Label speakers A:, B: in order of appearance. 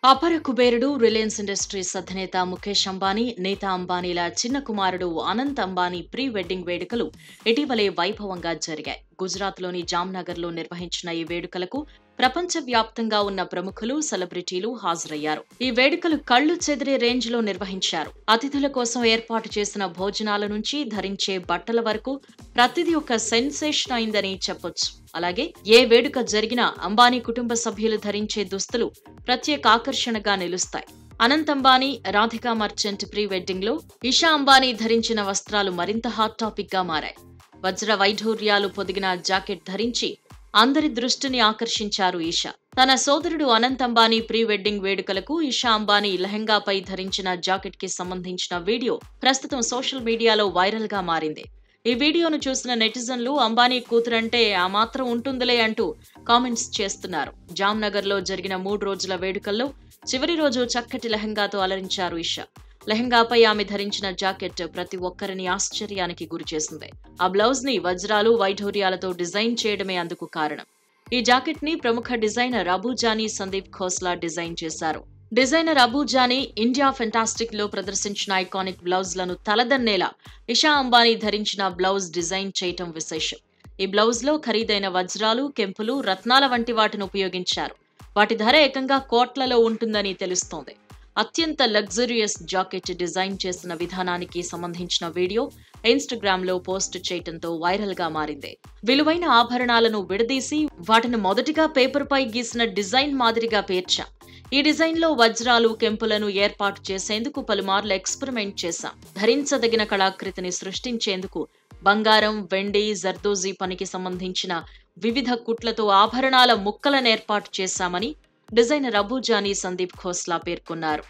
A: అపర కుబేరుడు Reliance industries అధినేత ముఖేష్ అంబానీ, నీతా అంబానీల చిన్న కుమారుడు అనంత్ అంబానీ ప్రీ వెడ్డింగ్ వేడుకలు ఇటీవలే వైభవంగా జరిగాయి. గుజరాత్లోని జామ్నగర్లో నిర్వహించిన ఈ వేడుకలకు ప్రపంచవ్యాప్తంగా ఉన్న ప్రముఖులు, సెలబ్రిటీలు హాజరయ్యారు. ఈ వేడుకలు కళ్లు చెదిరే రేంజ్ లో నిర్వహించారు. అతిథుల కోసం ఏర్పాటు చేసిన భోజనాల నుంచి ధరించే బట్టల వరకు ప్రతిదీ ఒక సెన్సేషన్ అయిందని చెప్పొచ్చు. అలాగే ఏ వేడుక జరిగినా అంబానీ కుటుంబ సభ్యులు ధరించే దుస్తులు ప్రత్యేక ఆకర్షణగా నిలుస్తాయి. Anant Ambani, Radhika merchant pre wedding లో ఇషా అంబానీ ధరించిన వస్త్రాలు మరింత హాట్ టాపిక్ గా మారాయి. వజ్ర వైఢూర్యాలు పొదిగిన జాకెట్ ధరించి అందరి దృష్టిని ఆకర్షించారు ఈషా. తన సోదరుడు అనంత్ అంబానీ ప్రీ వెడ్డింగ్ వేడుకలకు ఇషా అంబానీ లెహంగాపై ధరించిన జాకెట్ కి సంబంధించిన వీడియో ప్రస్తుతం సోషల్ మీడియాలో వైరల్ గా మారింది. ఈ వీడియోను చూసిన నెటిజన్లు అంబానీ కూతురంటే ఆ మాత్రం ఉంటుందిలే అంటూ కామెంట్స్ చేస్తున్నారు. జామ్నగర్ లో జరిగిన 3 రోజుల వేడుకల్లో చివరి రోజు చక్కటి లెహంగాతో అలరించారు ఇషా. లెహంగాపై ఆమె ధరించిన జాకెట్ ప్రతి ఒక్కరిని ఆశ్చర్యానికి గురిచేసింది. ఆ బ్లౌజ్ ని వజ్రాలు, వైఢూర్యాలతో డిజైన్ చేయడమే అందుకు కారణం. ఈ జాకెట్ ని ప్రముఖ డిజైనర్ అబూ జానీ సందీప్ ఖోస్లా డిజైన్ చేశారు. Designer Abu Jani India fantastic లో ప్రదర్శించిన ఐకానిక్ బ్లౌజ్ లను తలదన్నేలా ఇషా అంబానీ ధరించిన బ్లౌజ్ డిజైన్ చేయటం విశేషం. ఈ బ్లౌజ్ లో ఖరీదైన వజ్రాలు, కెంపులు, రత్నాల వంటి వాటిని ఉపయోగించారు. వాటి ధర ఏకంగా కోట్లలో ఉంటుందని తెలుస్తోంది. అత్యంత లగ్జరియస్ జాకెట్ డిజైన్ చేసిన విధానానికి సంబంధించిన వీడియో ఇన్స్టాగ్రామ్ లో పోస్ట్ చేయటంతో వైరల్ గా మారింది. విలువైన ఆభరణాలను విడదీసి వాటిని మొదటిగా పేపర్ పై గీసిన డిజైన్ మాదిరిగా పేర్చాం. ఈ డిజైన్ లో వజ్రాలు, కెంపులను ఏర్పాటు చేసేందుకు పలుమార్లు ఎక్స్పెరిమెంట్ చేశాం. ధరించదగిన కళాకృతిని సృష్టించేందుకు బంగారం, వెండి, జర్దోజీ పనికి సంబంధించిన వివిధ కుట్లతో ఆభరణాల ముక్కలను ఏర్పాటు చేశామని డిజైనర్ అబూ జానీ సందీప్ ఖోస్లా పేర్కొన్నారు.